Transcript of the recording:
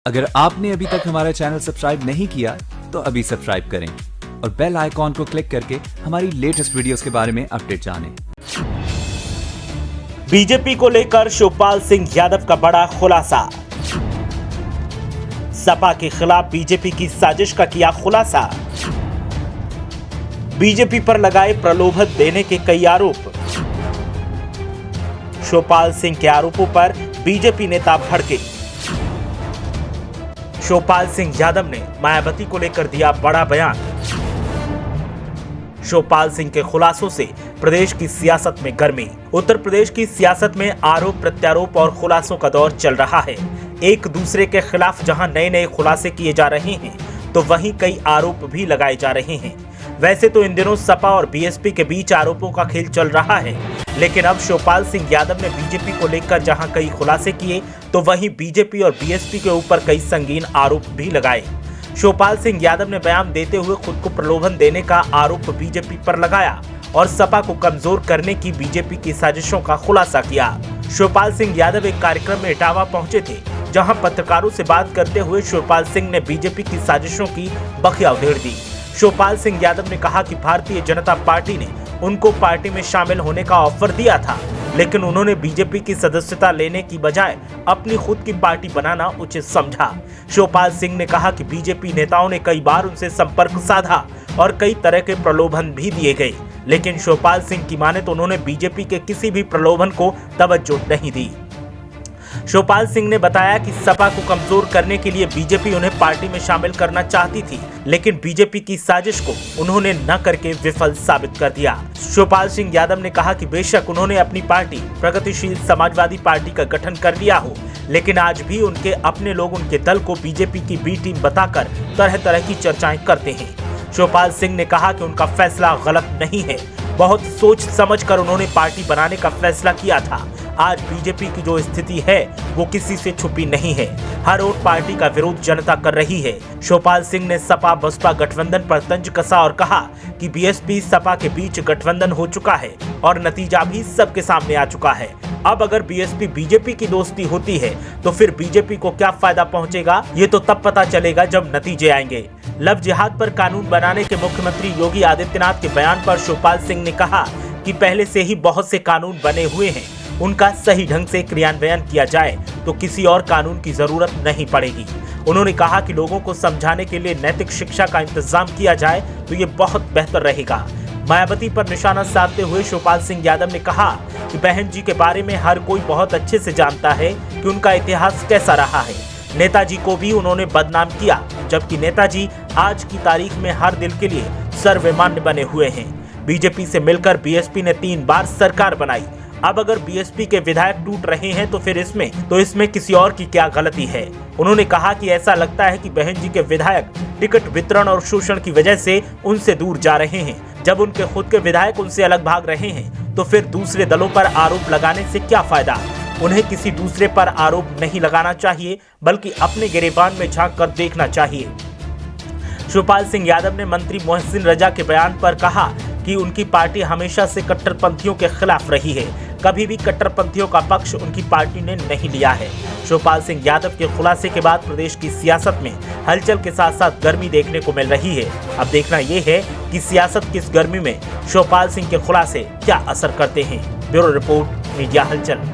अगर आपने अभी तक हमारा चैनल सब्सक्राइब नहीं किया तो अभी सब्सक्राइब करें और बेल आइकॉन को क्लिक करके हमारी लेटेस्ट वीडियोस के बारे में अपडेट जानें। बीजेपी को लेकर शिवपाल सिंह यादव का बड़ा खुलासा। सपा के खिलाफ बीजेपी की साजिश का किया खुलासा। बीजेपी पर लगाए प्रलोभन देने के कई आरोप। शिवपाल सिंह के आरोपों पर बीजेपी नेता भड़के। शिवपाल सिंह यादव ने मायावती को लेकर दिया बड़ा बयान। शिवपाल सिंह के खुलासों से प्रदेश की सियासत में गर्मी। उत्तर प्रदेश की सियासत में आरोप प्रत्यारोप और खुलासों का दौर चल रहा है। एक दूसरे के खिलाफ जहां नए नए खुलासे किए जा रहे हैं तो वहीं कई आरोप भी लगाए जा रहे हैं। वैसे तो इन दिनों सपा और बीएसपी के बीच आरोपों का खेल चल रहा है, लेकिन अब शिवपाल सिंह यादव ने बीजेपी को लेकर जहां कई खुलासे किए तो वहीं बीजेपी और बीएसपी के ऊपर कई संगीन आरोप भी लगाए। शिवपाल सिंह यादव ने बयान देते हुए खुद को प्रलोभन देने का आरोप बीजेपी पर लगाया और सपा को कमजोर करने की बीजेपी की साजिशों का खुलासा किया। शिवपाल सिंह यादव एक कार्यक्रम में इटावा पहुंचे थे, जहां पत्रकारों से बात करते हुए शिवपाल सिंह ने बीजेपी की साजिशों की बखिया उधेड़ दी। शिवपाल सिंह यादव ने कहा कि भारतीय जनता पार्टी ने उनको पार्टी में शामिल होने का ऑफर दिया था, लेकिन उन्होंने बीजेपी की सदस्यता लेने की बजाय अपनी खुद की पार्टी बनाना उचित समझा। शिवपाल सिंह ने कहा कि बीजेपी नेताओं ने कई बार उनसे संपर्क साधा और कई तरह के प्रलोभन भी दिए गए, लेकिन शिवपाल सिंह की माने तो उन्होंने बीजेपी के किसी भी प्रलोभन को तवज्जो नहीं दी। शिवपाल सिंह ने बताया कि सपा को कमजोर करने के लिए बीजेपी उन्हें पार्टी में शामिल करना चाहती थी, लेकिन बीजेपी की साजिश को उन्होंने न करके विफल साबित कर दिया। शिवपाल सिंह यादव ने कहा कि बेशक उन्होंने अपनी पार्टी प्रगतिशील समाजवादी पार्टी का गठन कर लिया हो, लेकिन आज भी उनके अपने लोग उनके दल को बीजेपी की बी टीम बताकर तरह तरह की चर्चाएं करते हैं। शिवपाल सिंह ने कहा कि उनका फैसला गलत नहीं है, बहुत सोच समझ कर उन्होंने पार्टी बनाने का फैसला किया था। आज बीजेपी की जो स्थिति है वो किसी से छुपी नहीं है। हर ओर पार्टी का विरोध जनता कर रही है। शिवपाल सिंह ने सपा बसपा गठबंधन पर तंज कसा और कहा कि बीएसपी सपा के बीच गठबंधन हो चुका है और नतीजा भी सबके सामने आ चुका है। अब अगर बीएसपी बीजेपी की दोस्ती होती है तो फिर बीजेपी को क्या फायदा पहुंचेगा, ये तो तब पता चलेगा जब नतीजे आएंगे। लव जिहाद पर कानून बनाने के मुख्यमंत्री योगी आदित्यनाथ के बयान पर शिवपाल सिंह ने कहा कि पहले से ही बहुत से कानून बने हुए हैं, उनका सही ढंग से क्रियान्वयन किया जाए तो किसी और कानून की जरूरत नहीं पड़ेगी। उन्होंने कहा कि लोगों को समझाने के लिए नैतिक शिक्षा का इंतजाम किया जाए तो ये बहुत बेहतर रहेगा। मायावती पर निशाना साधते हुए शिवपाल सिंह यादव ने कहा कि बहन जी के बारे में हर कोई बहुत अच्छे से जानता है कि उनका इतिहास कैसा रहा है। नेताजी को भी उन्होंने बदनाम किया, जबकि नेताजी आज की तारीख में हर दिल के लिए सर्वमान्य बने हुए हैं। बीजेपी से मिलकर बीएसपी ने 3 बार सरकार बनाई। अब अगर बीएसपी के विधायक टूट रहे हैं तो फिर इसमें किसी और की क्या गलती है। उन्होंने कहा कि ऐसा लगता है कि बहन जी के विधायक टिकट वितरण और शोषण की वजह से उनसे दूर जा रहे हैं। जब उनके खुद के विधायक उनसे अलग भाग रहे हैं तो फिर दूसरे दलों पर आरोप लगाने से क्या फायदा। उन्हें किसी दूसरे पर आरोप नहीं लगाना चाहिए, बल्कि अपने गिरेबान में झांक कर देखना चाहिए। शिवपाल सिंह यादव ने मंत्री मोहसिन रजा के बयान पर कहा कि उनकी पार्टी हमेशा से कट्टरपंथियों के खिलाफ रही है, कभी भी कट्टरपंथियों का पक्ष उनकी पार्टी ने नहीं लिया है। शिवपाल सिंह यादव के खुलासे के बाद प्रदेश की सियासत में हलचल के साथ साथ गर्मी देखने को मिल रही है। अब देखना यह है कि सियासत की इस गर्मी में शिवपाल सिंह के खुलासे क्या असर करते हैं। ब्यूरो रिपोर्ट, मीडिया हलचल।